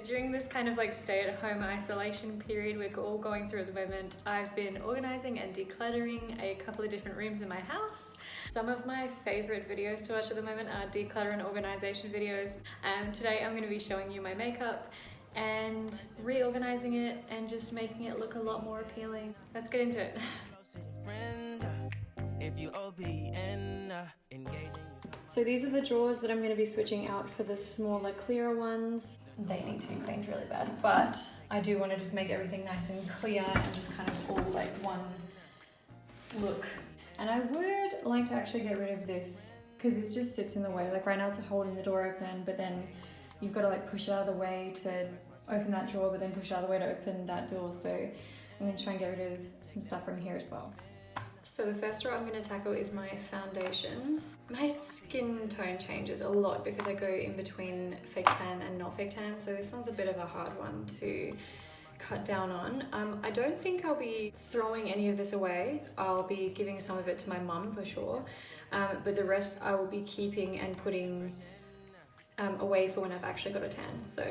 During this kind of like stay-at-home isolation period we're all going through at the moment, I've been organizing and decluttering a couple of different rooms in my house. Some of my favorite videos to watch at the moment are declutter and organization videos. Today I'm going to be showing you my makeup and reorganizing it and just making it look a lot more appealing. Let's get into it. So these are the drawers that I'm going to be switching out for the smaller, clearer ones. They need to be cleaned really bad, but I do want to just make everything nice and clear and just kind of all like one look. And I would like to actually get rid of this because this just sits in the way. Like right now it's holding the door open, but then you've got to like push it out of the way to open that drawer, but then push it out of the way to open that door. So I'm going to try and get rid of some stuff from here as well. So the first drawer I'm going to tackle is my foundations. My skin tone changes a lot because I go in between fake tan and not fake tan, so this one's a bit of a hard one to cut down on. I don't think I'll be throwing any of this away. I'll be giving some of it to my mum for sure, but the rest I will be keeping and putting away for when I've actually got a tan. So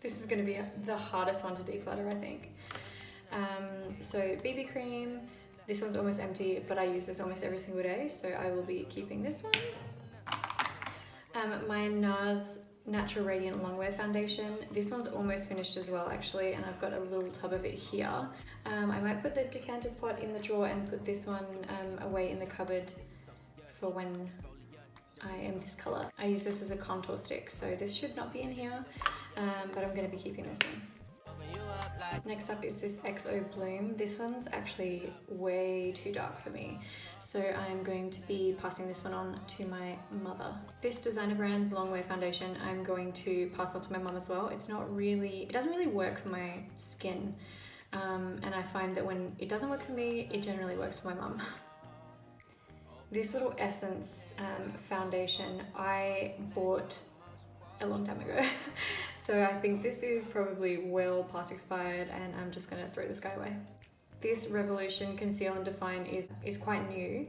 this is going to be the hardest one to declutter, I think. So BB cream. This one's almost empty, but I use this almost every single day, so I will be keeping this one. My NARS Natural Radiant Longwear Foundation. This one's almost finished as well, actually, and I've got a little tub of it here. I might put the decanted pot in the drawer and put this one away in the cupboard for when I am this color. I use this as a contour stick, so this should not be in here, but I'm going to be keeping this one. Next up is this XO Bloom. This one's actually way too dark for me, so I'm going to be passing this one on to my mother. This Designer Brands Longwear Foundation I'm going to pass on to my mum as well. It doesn't really work for my skin, and I find that when it doesn't work for me, it generally works for my mum. This little Essence foundation I bought a long time ago. So I think this is probably well past expired and I'm just gonna throw this guy away. This Revolution Conceal and Define is quite new.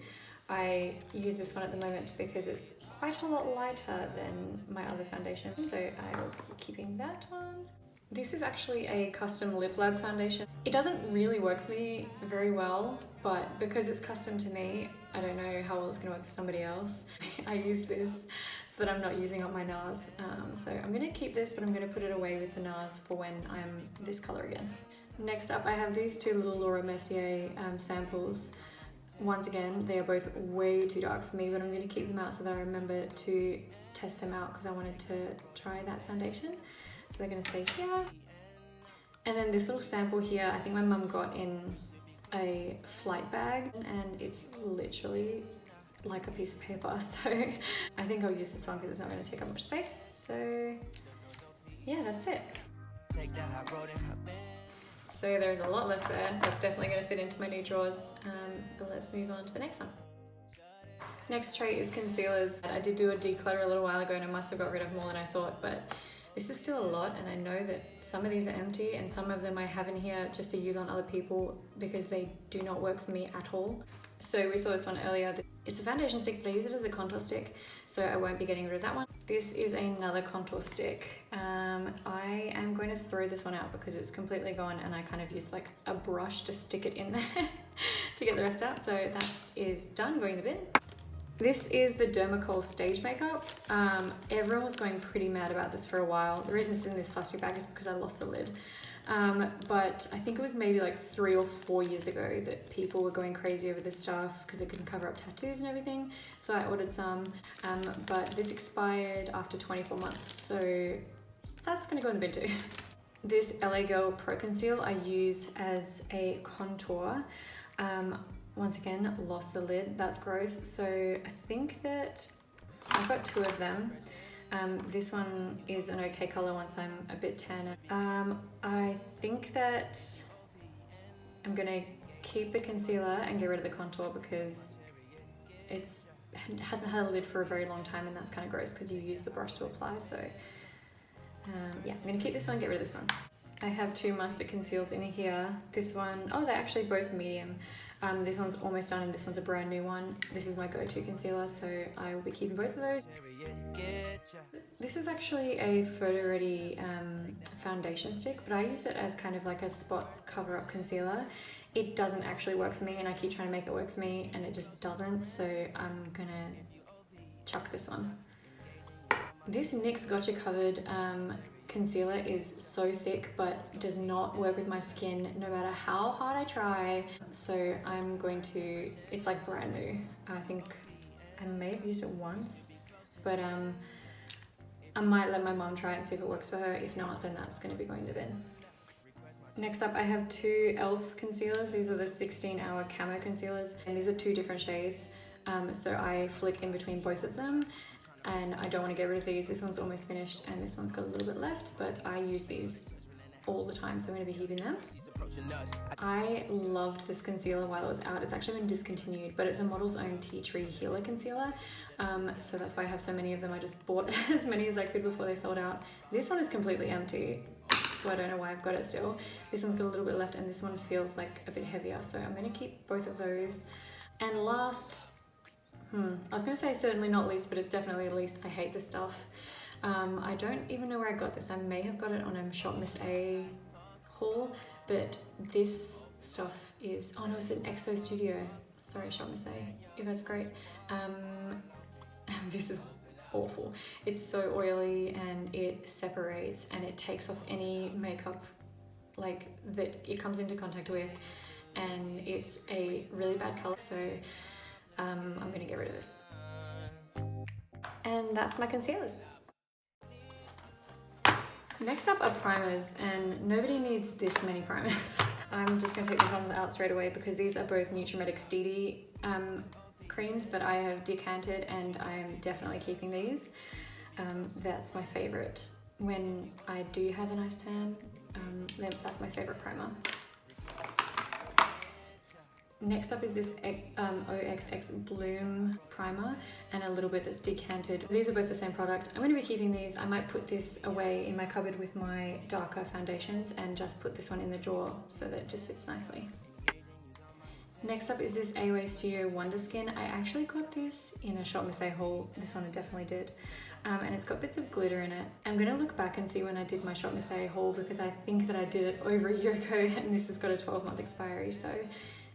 I use this one at the moment because it's quite a lot lighter than my other foundation, so I will be keeping that one. This is actually a custom Lip Lab foundation. It doesn't really work for me very well, but because it's custom to me, I don't know how well it's gonna work for somebody else. I use this so that I'm not using up my NARS. So I'm gonna keep this, but I'm gonna put it away with the NARS for when I'm this color again. Next up, I have these two little Laura Mercier samples. Once again, they are both way too dark for me, but I'm gonna keep them out so that I remember to test them out because I wanted to try that foundation. So they're gonna stay here. And then this little sample here, I think my mum got in a flight bag and it's literally like a piece of paper. So I think I'll use this one because it's not gonna take up much space. So yeah, that's it. So there's a lot less there. That's definitely gonna fit into my new drawers. But let's move on to the next one. Next tray is concealers. I did do a declutter a little while ago and I must have got rid of more than I thought, but this is still a lot, and I know that some of these are empty and some of them I have in here just to use on other people because they do not work for me at all. So we saw this one earlier. It's a foundation stick, but I use it as a contour stick, so I won't be getting rid of that one. This is another contour stick. I am going to throw this one out because it's completely gone and I kind of used like a brush to stick it in there to get the rest out. So that is done, going in the bin. This is the Dermacol Stage Makeup. Everyone was going pretty mad about this for a while. The reason it's in this plastic bag is because I lost the lid. But I think it was maybe like 3 or 4 years ago that people were going crazy over this stuff because it couldn't cover up tattoos and everything. So I ordered some, but this expired after 24 months. So that's gonna go in the bin too. This LA Girl Pro Conceal I use as a contour. Once again, lost the lid, that's gross. So I think that I've got 2 of them. This one is an okay color once I'm a bit tanner. I think that I'm gonna keep the concealer and get rid of the contour because it hasn't had a lid for a very long time and that's kind of gross because you use the brush to apply. So yeah, I'm gonna keep this one, get rid of this one. I have 2 Master Conceals in here. This one, oh, they're actually both medium. This one's almost done and this one's a brand new one. This is my go-to concealer, so I will be keeping both of those. This is actually a photo ready foundation stick, but I use it as kind of like a spot cover up concealer. It doesn't actually work for me, and I keep trying to make it work for me and it just doesn't, so I'm gonna chuck this one. This NYX Gotcha Covered concealer is so thick but does not work with my skin no matter how hard I try, so I'm going to, it's like brand new. I think I may have used it once, but I might let my mom try it and see if it works for her. If not, then that's going to be going in the bin. Next up, I have two e.l.f. concealers. These are the 16-hour camo concealers, and these are two different shades. So I flick in between both of them, and I don't want to get rid of these. This one's almost finished, and this one's got a little bit left, but I use these all the time, so I'm going to be keeping them. I loved this concealer while it was out. It's actually been discontinued, but it's a Model's Own Tea Tree Healer Concealer. So that's why I have so many of them. I just bought as many as I could before they sold out. This one is completely empty, so I don't know why I've got it still. This one's got a little bit left, and this one feels like a bit heavier, so I'm going to keep both of those. And last, I was going to say certainly not least, but it's definitely least. I hate this stuff. I don't even know where I got this. I may have got it on a Shop Miss A haul, but this stuff is, oh no, it's an EXO Studio. Sorry, Shop Miss A. You guys are great. This is awful. It's so oily and it separates and it takes off any makeup like that it comes into contact with, and it's a really bad color, so I'm gonna get rid of this. And that's my concealers. Next up are primers, and nobody needs this many primers. I'm just gonna take these ones out straight away because these are both Nutrimedic's DD creams that I have decanted, and I am definitely keeping these. That's my favorite. When I do have a nice tan, that's my favorite primer. Next up is this OXX Bloom primer and a little bit that's decanted. These are both the same product. I'm going to be keeping these. I might put this away in my cupboard with my darker foundations and just put this one in the drawer so that it just fits nicely. Next up is this AOA Studio Wonder Skin. I actually got this in a Shop Miss A haul. This one I definitely did. And it's got bits of glitter in it. I'm going to look back and see when I did my Shop Miss A haul because I think that I did it over a year ago and this has got a 12-month expiry. So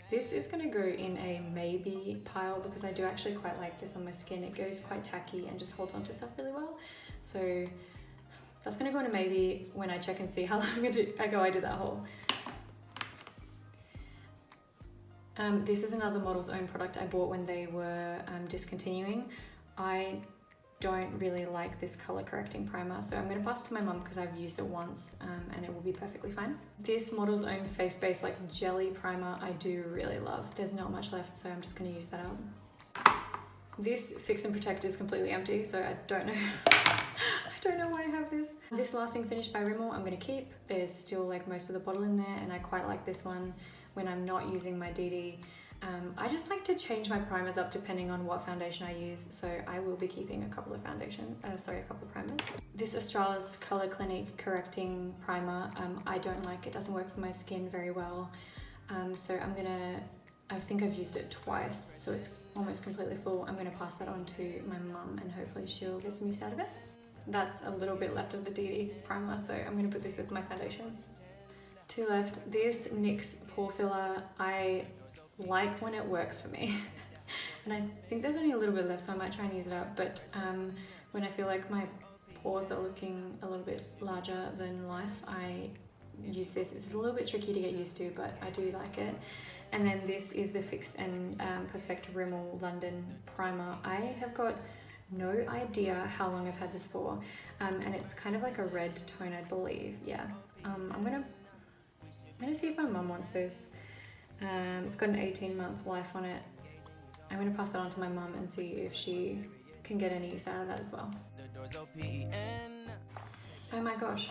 this is going to go in a maybe pile because I do actually quite like this on my skin. It goes quite tacky and just holds onto stuff really well. So that's going to go in a maybe when I check and see how long ago I did that haul. This is another Model's Own product I bought when they were discontinuing. I don't really like this color correcting primer, so I'm going to pass it to my mum because I've used it once and it will be perfectly fine. This Model's Own face base like jelly primer I do really love. There's not much left, so I'm just going to use that up. This Fix and Protect is completely empty, so I don't know I don't know why I have this. This Lasting Finish by Rimmel I'm going to keep. There's still like most of the bottle in there, and I quite like this one when I'm not using my DD. I just like to change my primers up depending on what foundation I use, so I will be keeping a couple of a couple of primers. This Australis Color Clinic Correcting Primer, I don't like. It doesn't work for my skin very well, so I think I've used it twice, so it's almost completely full. I'm gonna pass that on to my mum and hopefully she'll get some use out of it. That's a little bit left of the DD primer, so I'm gonna put this with my foundations. Two left. This NYX Pore Filler, I like when it works for me. And I think there's only a little bit left, so I might try and use it up, but when I feel like my pores are looking a little bit larger than life, I use this. It's a little bit tricky to get used to, but I do like it. And then this is the Fix and Perfect Rimmel London Primer. I have got no idea how long I've had this for, and it's kind of like a red tone, I believe. Yeah, I'm gonna see if my mum wants this. It's got an 18-month life on it. I'm gonna pass that on to my mum and see if she can get any use out of that as well. Oh my gosh,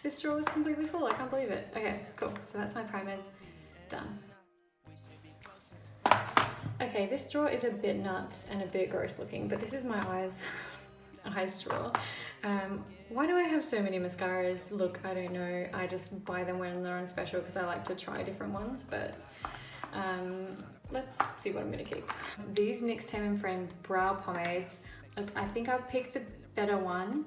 this drawer is completely full, I can't believe it. Okay, cool, so that's my primers done. Okay, this drawer is a bit nuts and a bit gross looking, but this is my eyes drawer. Why do I have so many mascaras? Look, I don't know. I just buy them when they're on special because I like to try different ones, but let's see what I'm going to keep. These NYX Tame & Friend brow pomades. I think I'll pick the better one,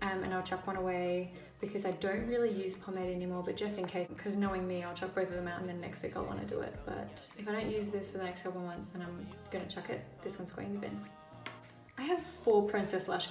and I'll chuck one away because I don't really use pomade anymore, but just in case, because knowing me, I'll chuck both of them out and then next week I'll want to do it. But if I don't use this for the next couple of months, then I'm gonna chuck it. This one's going in the bin. I have 4 Princess Lash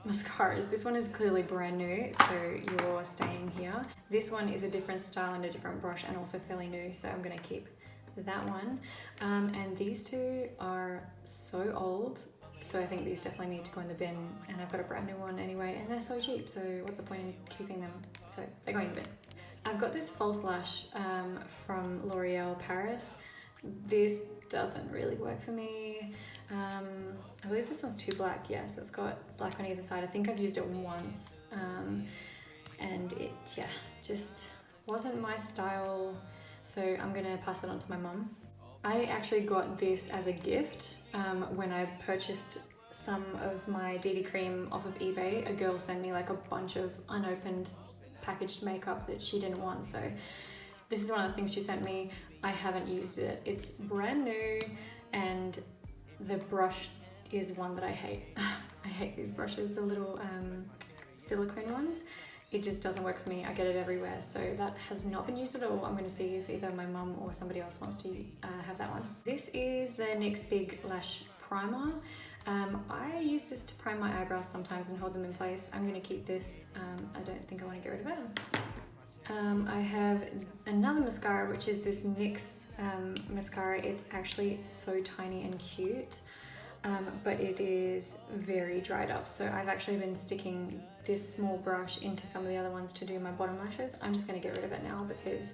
mascaras. This one is clearly brand new, so you're staying here. This one is a different style and a different brush and also fairly new, so I'm gonna keep that one. And these 2 are so old, so I think these definitely need to go in the bin, and I've got a brand new one anyway, and they're so cheap, so what's the point in keeping them? So they're going in the bin. I've got this false lash from L'Oreal Paris. This doesn't really work for me. I believe this one's too black. Yeah, so it's got black on either side. I think I've used it once, and it, yeah, just wasn't my style, so I'm gonna pass it on to my mum. I actually got this as a gift when I purchased some of my DD cream off of eBay. A girl sent me like a bunch of unopened packaged makeup that she didn't want, so this is one of the things she sent me. I haven't used it. It's brand new, and the brush is one that I hate. I hate these brushes, the little silicone ones. It just doesn't work for me. I get it everywhere, so that has not been used at all. I'm going to see if either my mum or somebody else wants to have that one. This is the NYX Big Lash Primer. I use this to prime my eyebrows sometimes and hold them in place. I'm going to keep this. I don't think I want to get rid of it. I have another mascara, which is this NYX mascara. It's actually so tiny and cute, but it is very dried up. So I've actually been sticking this small brush into some of the other ones to do my bottom lashes. I'm just going to get rid of it now because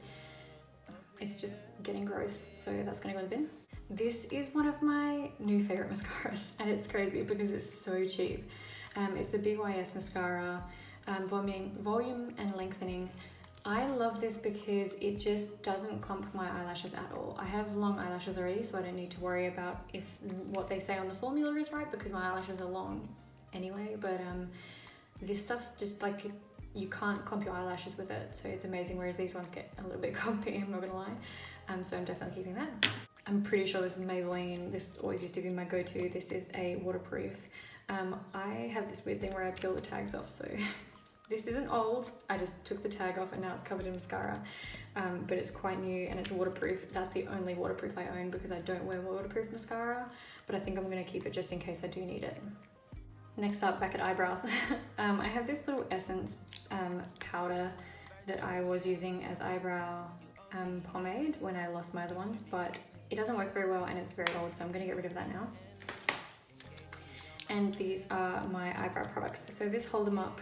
it's just getting gross. So that's going to go in the bin. This is one of my new favorite mascaras, and it's crazy because it's so cheap. It's the Big YS mascara, volume and lengthening. I love this because it just doesn't clump my eyelashes at all. I have long eyelashes already, so I don't need to worry about if what they say on the formula is right because my eyelashes are long anyway, but this stuff just like, you can't clump your eyelashes with it, so it's amazing, whereas these ones get a little bit clumpy, I'm not gonna lie. So I'm definitely keeping that. I'm pretty sure this is Maybelline. This always used to be my go-to. This is a waterproof. I have this weird thing where I peel the tags off, so this isn't old. I just took the tag off and now it's covered in mascara, but it's quite new and it's waterproof. That's the only waterproof I own because I don't wear waterproof mascara, but I think I'm gonna keep it just in case I do need it. Next up, back at eyebrows. I have this little Essence powder that I was using as eyebrow pomade when I lost my other ones, but it doesn't work very well and it's very old, so I'm gonna get rid of that now. And these are my eyebrow products. So this Hold 'em Up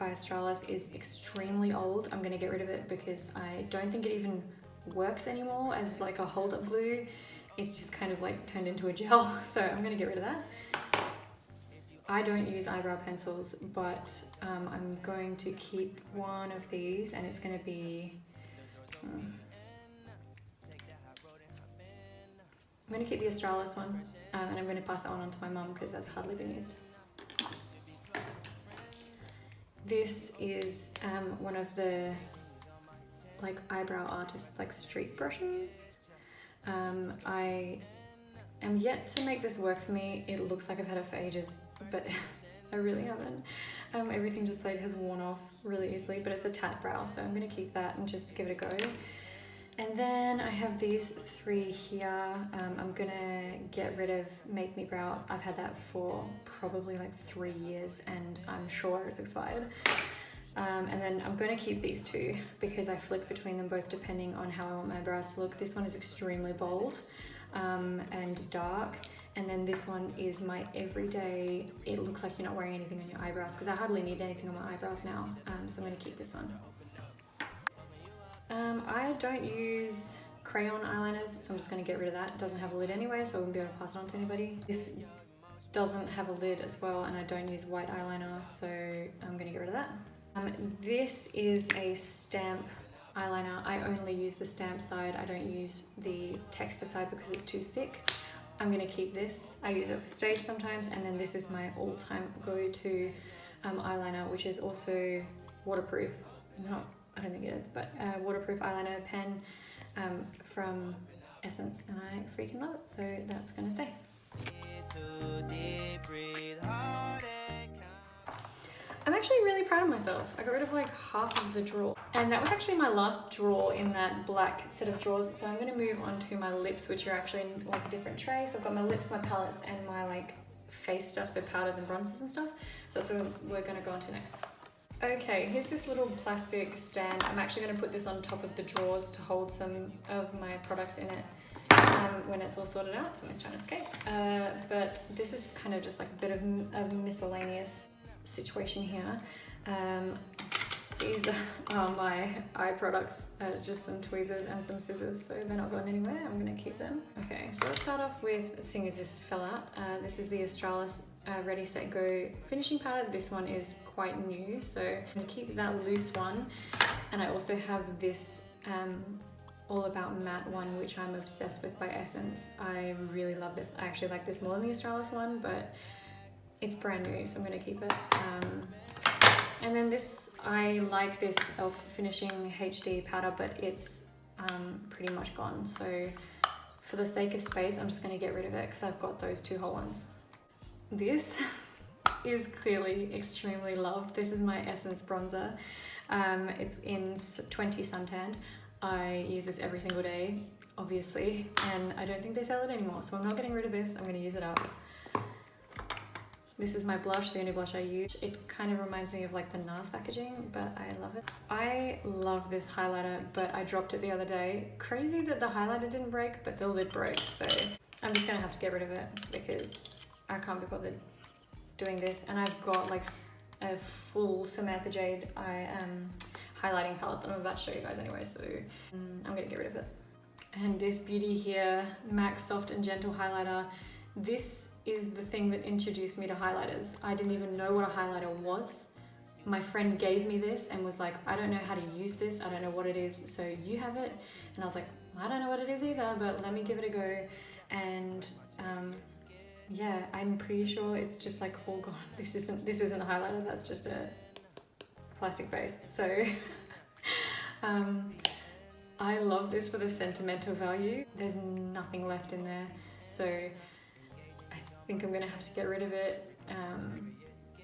by Australis is extremely old. I'm gonna get rid of it because I don't think it even works anymore as like a hold up glue. It's just kind of like turned into a gel, so I'm gonna get rid of that. I don't use eyebrow pencils, but I'm going to keep one of these, and it's gonna be, I'm gonna keep the Australis one, and I'm gonna pass that one on to my mum because that's hardly been used. This is one of the like eyebrow artist like streak brushes. I am yet to make this work for me. It looks like I've had it for ages, but I really haven't. Everything just like has worn off really easily, but it's a taut brow, so I'm gonna keep that and just give it a go. And then I have these 3 here. I'm gonna get rid of Make Me Brow. I've had that for probably like 3 years and I'm sure it's expired. And then I'm gonna keep these 2 because I flick between them both depending on how I want my brows to look. This one is extremely bold and dark. And then this one is my everyday, it looks like you're not wearing anything on your eyebrows because I hardly need anything on my eyebrows now. So I'm gonna keep this one. I don't use crayon eyeliners, so I'm just going to get rid of that. It doesn't have a lid anyway, so I wouldn't be able to pass it on to anybody. This doesn't have a lid as well, and I don't use white eyeliner, so I'm going to get rid of that. This is a stamp eyeliner. I only use the stamp side. I don't use the texture side because it's too thick. I'm going to keep this. I use it for stage sometimes, and then this is my all-time go-to eyeliner, which is also waterproof. I don't think it is, but a waterproof eyeliner pen from Essence, and I freaking love it, so that's gonna stay. I'm actually really proud of myself. I got rid of like half of the drawer. And that was actually my last drawer in that black set of drawers. So I'm gonna move on to my lips, which are actually in like a different tray. So I've got my lips, my palettes, and my like face stuff, so powders and bronzers and stuff. So that's what we're gonna go on to next. Okay, here's this little plastic stand. I'm actually gonna put this on top of the drawers to hold some of my products in it when it's all sorted out. Someone's trying to escape. But this is kind of just like a bit of a miscellaneous situation here. These are my eye products. It's just some tweezers and some scissors, so they're not going anywhere. I'm gonna keep them. Okay, so let's start off with, seeing as this fell out, this is the Australis Ready Set Go finishing powder. This one is quite new, so I'm gonna keep that loose one. And I also have this All About Matte one, which I'm obsessed with by Essence. I really love this. I actually like this more than the Australis one, but it's brand new, so I'm gonna keep it. And then this, I like this e.l.f. Finishing HD powder, but it's pretty much gone. So for the sake of space, I'm just gonna get rid of it because I've got those two whole ones. This is clearly extremely loved. This is my Essence bronzer. It's in 20 Suntanned. I use this every single day, obviously, and I don't think they sell it anymore, so I'm not getting rid of this. I'm gonna use it up. This is my blush, the only blush I use. It kind of reminds me of like the NARS packaging, but I love it. I love this highlighter, but I dropped it the other day. Crazy that the highlighter didn't break, but the lid broke, so I'm just gonna have to get rid of it because I can't be bothered doing this. And I've got like a full Samantha Jade highlighting palette that I'm about to show you guys anyway, so I'm gonna get rid of it. And this beauty here, MAC Soft and Gentle Highlighter. This is the thing that introduced me to highlighters. I didn't even know what a highlighter was. My friend gave me this and was like, I don't know how to use this, I don't know what it is, so you have it. And I was like, I don't know what it is either, but let me give it a go. And yeah, I'm pretty sure it's just like all gone. This isn't a highlighter, that's just a plastic base. So I love this for the sentimental value. There's nothing left in there, so I think I'm gonna have to get rid of it.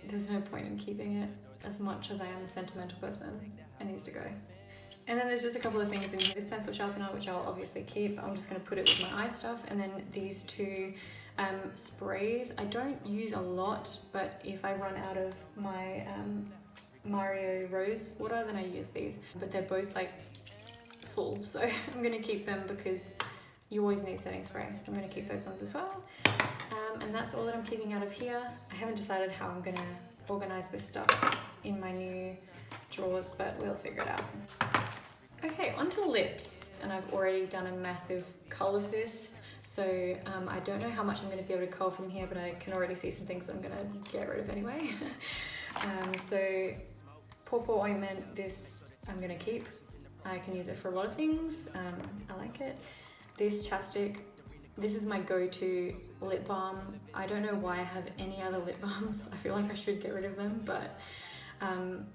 There's no point in keeping it. As much as I am a sentimental person, it needs to go. And then there's just a couple of things in here. This pencil sharpener, which I'll obviously keep. I'm just gonna put it with my eye stuff. And then these two sprays. I don't use a lot, but if I run out of my Mario Rose water, then I use these. But they're both like full, so I'm gonna keep them because you always need setting spray. So I'm gonna keep those ones as well. And that's all that I'm keeping out of here. I haven't decided how I'm gonna organize this stuff in my new drawers, but we'll figure it out. Okay, onto lips. And I've already done a massive cull of this. So I don't know how much I'm gonna be able to cull from here, but I can already see some things that I'm gonna get rid of anyway. So Paw ointment, this I'm gonna keep. I can use it for a lot of things. I like it. This chapstick, this is my go-to lip balm. I don't know why I have any other lip balms. I feel like I should get rid of them, but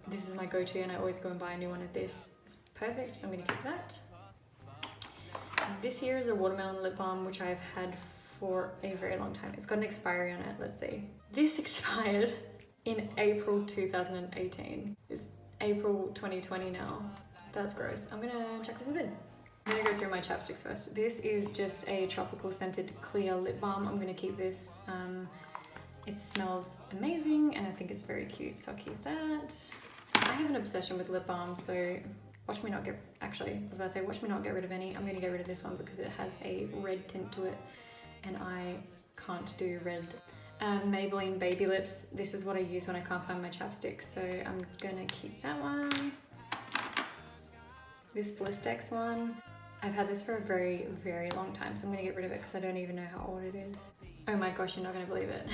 this is my go-to and I always go and buy a new one of this. It's perfect, so I'm gonna keep that. This here is a watermelon lip balm, which I've had for a very long time. It's got an expiry on it, let's see. This expired in April 2018. It's April 2020 now. That's gross. I'm gonna check this in a bit. I'm gonna go through my chapsticks first. This is just a tropical scented clear lip balm. I'm gonna keep this. It smells amazing and I think it's very cute, so I'll keep that. I have an obsession with lip balm, so watch me not get, actually, I was about to say, watch me not get rid of any. I'm gonna get rid of this one because it has a red tint to it and I can't do red. Maybelline Baby Lips. This is what I use when I can't find my chapstick, so I'm gonna keep that one. This Blistex one. I've had this for a very, very long time, so I'm gonna get rid of it because I don't even know how old it is. Oh my gosh, you're not gonna believe it.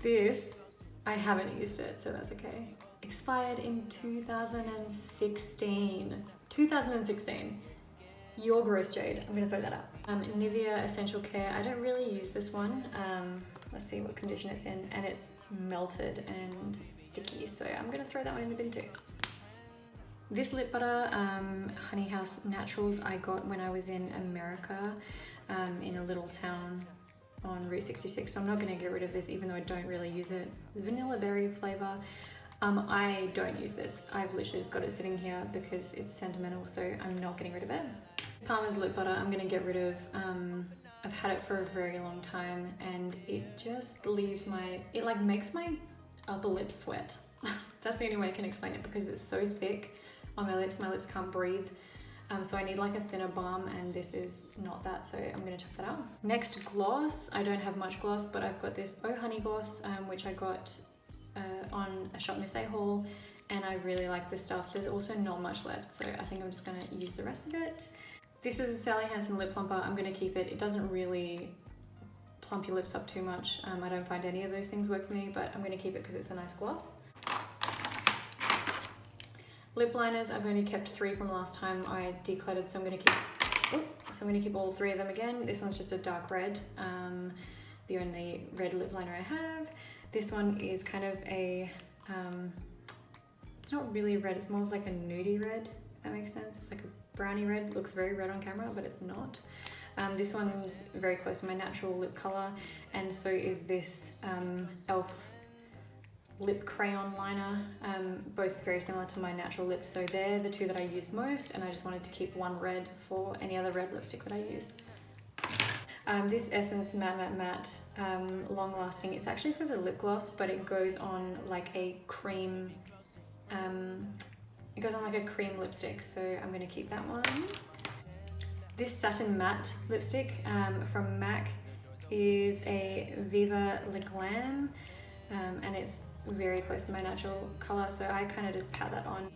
This, I haven't used it, so that's okay. Expired in 2016. 2016. You're gross, Jade. I'm gonna throw that up. Nivea Essential Care. I don't really use this one. Let's see what condition it's in, and it's melted and sticky, so I'm gonna throw that one in the bin too. This lip butter, Honey House Naturals, I got when I was in America, in a little town on Route 66, so I'm not going to get rid of this even though I don't really use it. Vanilla berry flavour. I don't use this. I've literally just got it sitting here because it's sentimental, so I'm not getting rid of it. Palmer's lip butter I'm going to get rid of. I've had it for a very long time and it just leaves it like makes my upper lip sweat. That's the only way I can explain it because it's so thick on my lips can't breathe. So I need like a thinner balm and this is not that, so I'm going to check that out. Next, gloss. I don't have much gloss, but I've got this Oh Honey gloss, which I got on a Shop Miss A haul, and I really like this stuff. There's also not much left, so I think I'm just going to use the rest of it. This is a Sally Hansen lip plumper. I'm going to keep it. It doesn't really plump your lips up too much. I don't find any of those things work for me, but I'm going to keep it because it's a nice gloss. Lip liners, I've only kept 3 from last time I decluttered, so I'm going to keep all 3 of them again. This one's just a dark red, the only red lip liner I have. This one is kind of a, it's not really red, it's more of like a nudie red, if that makes sense. It's like a brownie red, looks very red on camera, but it's not. This one's very close to my natural lip color, and so is this e.l.f. lip crayon liner, both very similar to my natural lips, so they're the 2 that I use most, and I just wanted to keep 1 red for any other red lipstick that I use. This Essence Matte long lasting, it actually says a lip gloss, but it goes on like a cream, lipstick, so I'm going to keep that one. This Satin Matte lipstick from MAC is a Viva Le Glam, and it's very close to my natural color, so I kind of just pat that on.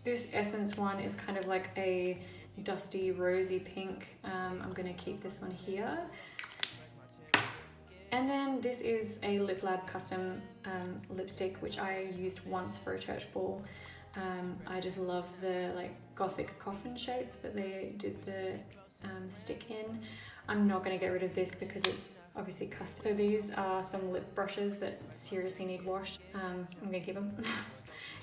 This Essence one is kind of like a dusty rosy pink. I'm going to keep this one here. And then this is a Lip Lab custom lipstick, which I used once for a church ball. I just love the like gothic coffin shape that they did the stick in. I'm not going to get rid of this because it's obviously custom. So these are some lip brushes that seriously need washed. I'm going to keep them.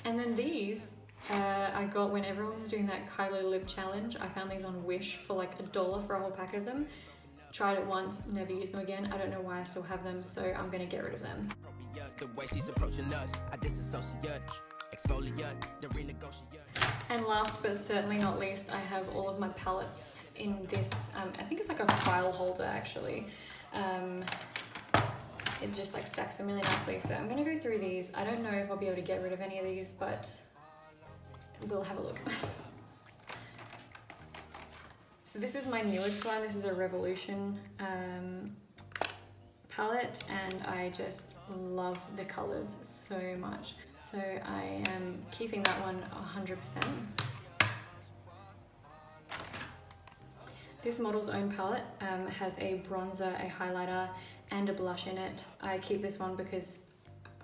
And then these I got when everyone was doing that Kylo lip challenge. I found these on Wish for like $1 for a whole packet of them. Tried it once, never used them again. I don't know why I still have them, so I'm going to get rid of them. And last but certainly not least, I have all of my palettes in this, I think it's like a file holder actually. It just like stacks them really nicely. So I'm gonna go through these. I don't know if I'll be able to get rid of any of these, but we'll have a look. So this is my newest one. This is a Revolution palette, and I just love the colors so much. So I am keeping that one 100%. This Model's Own palette has a bronzer, a highlighter, and a blush in it. I keep this one because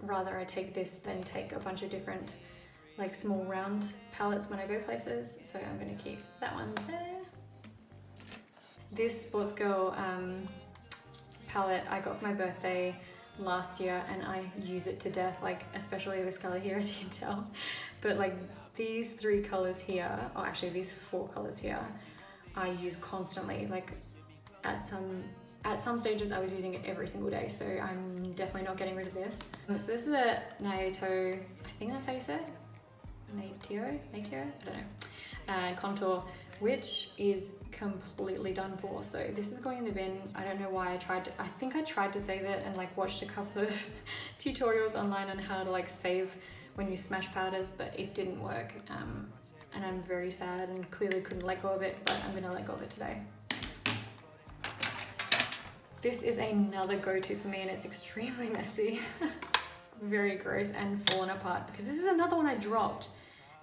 rather I take this than take a bunch of different like small round palettes when I go places. So I'm going to keep that one there. This Sports Girl palette I got for my birthday last year, and I use it to death, like especially this color here, as you can tell. But like these 3 colors here, or actually these 4 colors here, I use constantly. Like at some stages I was using it every single day, so I'm definitely not getting rid of this. So this is a Naoto, I think that's how you say it? Naoto? I don't know. Contour, which is completely done for. So this is going in the bin. I don't know why I think I tried to save it and like watched a couple of tutorials online on how to like save when you smash powders, but it didn't work. And I'm very sad and clearly couldn't let go of it, but I'm gonna let go of it today. This is another go-to for me, and it's extremely messy. It's very gross and fallen apart because this is another one I dropped,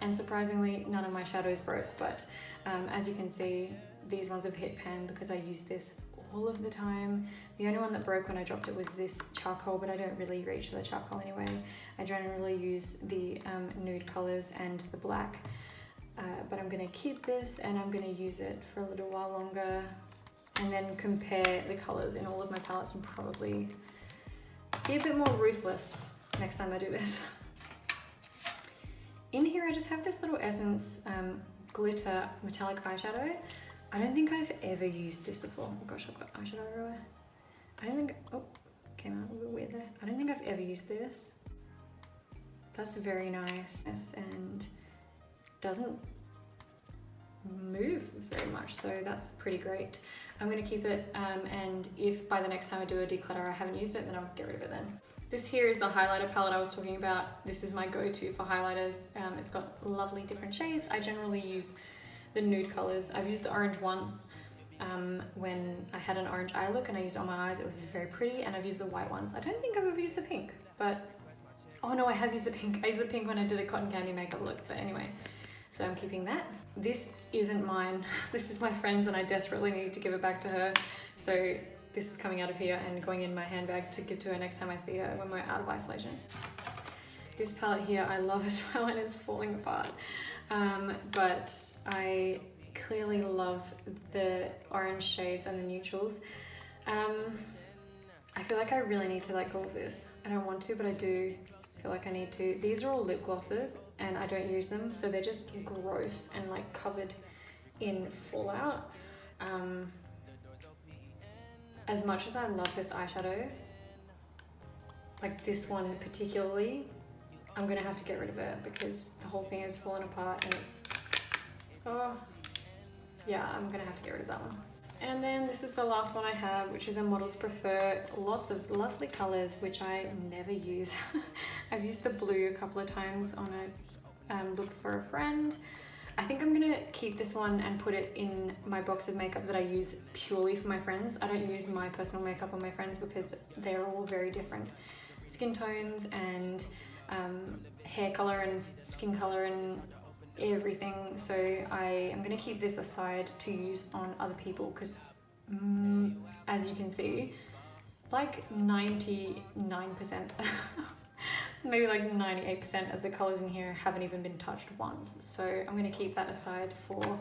and surprisingly none of my shadows broke, but as you can see, these ones have hit pan because I use this all of the time. The only one that broke when I dropped it was this charcoal, but I don't really reach for the charcoal anyway. I generally use the nude colors and the black, but I'm gonna keep this and I'm gonna use it for a little while longer, and then compare the colors in all of my palettes and probably be a bit more ruthless next time I do this. In here I just have this little Essence glitter metallic eyeshadow. I don't think I've ever used this before. Oh gosh, I've got eyeshadow everywhere. I don't think, oh, came out a little weird there. I don't think I've ever used this. That's very nice and doesn't move very much, so that's pretty great. I'm going to keep it, and if by the next time I do a declutter I haven't used it, then I'll get rid of it then. This here is the highlighter palette I was talking about. This is my go-to for highlighters. It's got lovely different shades. I generally use the nude colors. I've used the orange once when I had an orange eye look and I used it on my eyes. It was very pretty, and I've used the white ones. I don't think I've ever used the pink, but oh no, I have used the pink. I used the pink when I did a cotton candy makeup look, but anyway, so I'm keeping that. This isn't mine. This is my friend's and I desperately need to give it back to her. So this is coming out of here and going in my handbag to give to her next time I see her when we're out of isolation. This palette here I love as well, and it's falling apart. But I clearly love the orange shades and the neutrals. I feel like I really need to let go of this. I don't want to, but I do feel like I need to. These are all lip glosses and I don't use them, so they're just gross and like covered in fallout. As much as I love this eyeshadow, like this one particularly, I'm gonna have to get rid of it because the whole thing is falling apart and it's, oh yeah, I'm gonna have to get rid of that one. And then this is the last one I have, which is a Models Prefer. Lots of lovely colors, which I never use. I've used the blue a couple of times on a look for a friend. I think I'm gonna keep this one and put it in my box of makeup that I use purely for my friends. I don't use my personal makeup on my friends because they're all very different skin tones and hair color and skin color and everything, so I am going to keep this aside to use on other people because as you can see, like 99% maybe like 98% of the colors in here haven't even been touched once, so I'm going to keep that aside for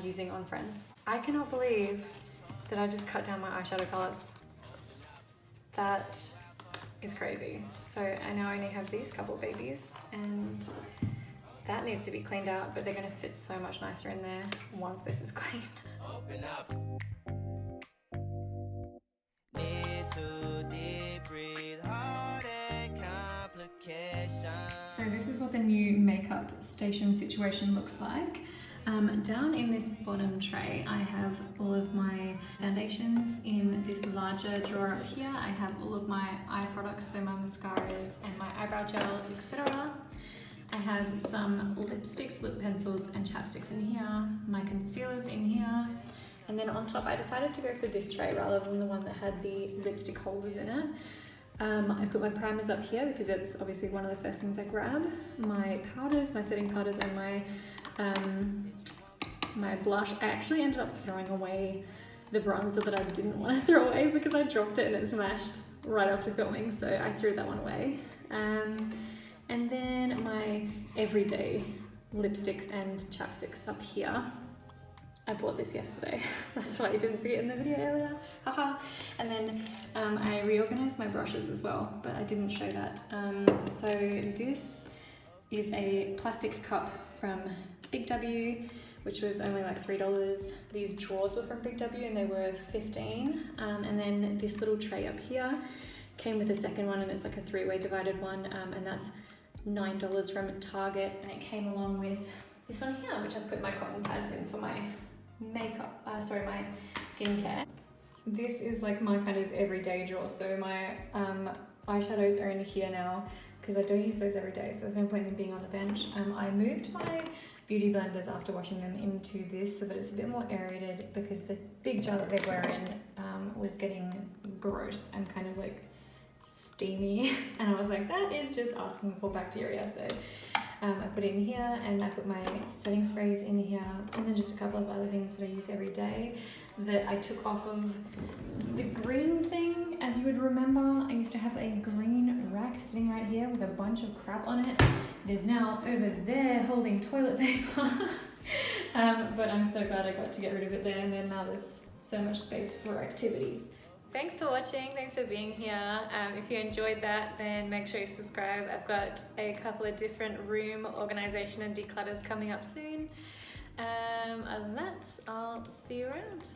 using on friends. I cannot believe that I just cut down my eyeshadow palettes. That is crazy. So I now only have these couple babies, and that needs to be cleaned out, but they're going to fit so much nicer in there once this is cleaned. Open up. Need to deep breathe, heart and complications. So this is what the new makeup station situation looks like. Down in this bottom tray, I have all of my foundations. In this larger drawer up here, I have all of my eye products, so my mascaras and my eyebrow gels, etc. I have some lipsticks, lip pencils and chapsticks in here, my concealers in here, and then on top I decided to go for this tray rather than the one that had the lipstick holders in it. I put my primers up here because it's obviously one of the first things I grab. My powders, my setting powders, and my blush. I actually ended up throwing away the bronzer that I didn't want to throw away because I dropped it and it smashed right after filming, so I threw that one away. And then my everyday lipsticks and chapsticks up here. I bought this yesterday, that's why you didn't see it in the video earlier, haha. And then I reorganized my brushes as well, but I didn't show that. So this is a plastic cup from Big W, which was only like $3. These drawers were from Big W and they were $15. And then this little tray up here came with a second one, and it's like a three-way divided one, and that's $9 from Target, and it came along with this one here, which I put my cotton pads in for my makeup, my skincare. This is like my kind of everyday drawer, so my eyeshadows are in here now because I don't use those every day, so there's no point in them being on the bench. I moved my beauty blenders after washing them into this so that it's a bit more aerated because the big jar that they were in was getting gross and kind of like steamy, and I was like, that is just asking for bacteria, so I put it in here, and I put my setting sprays in here, and then just a couple of other things that I use every day that I took off of the green thing. As you would remember, I used to have a green rack sitting right here with a bunch of crap on it. It is now over there holding toilet paper. But I'm so glad I got to get rid of it there, and then now there's so much space for activities. Thanks for watching, thanks for being here. If you enjoyed that, then make sure you subscribe. I've got a couple of different room organization and declutters coming up soon. Other than that, I'll see you around.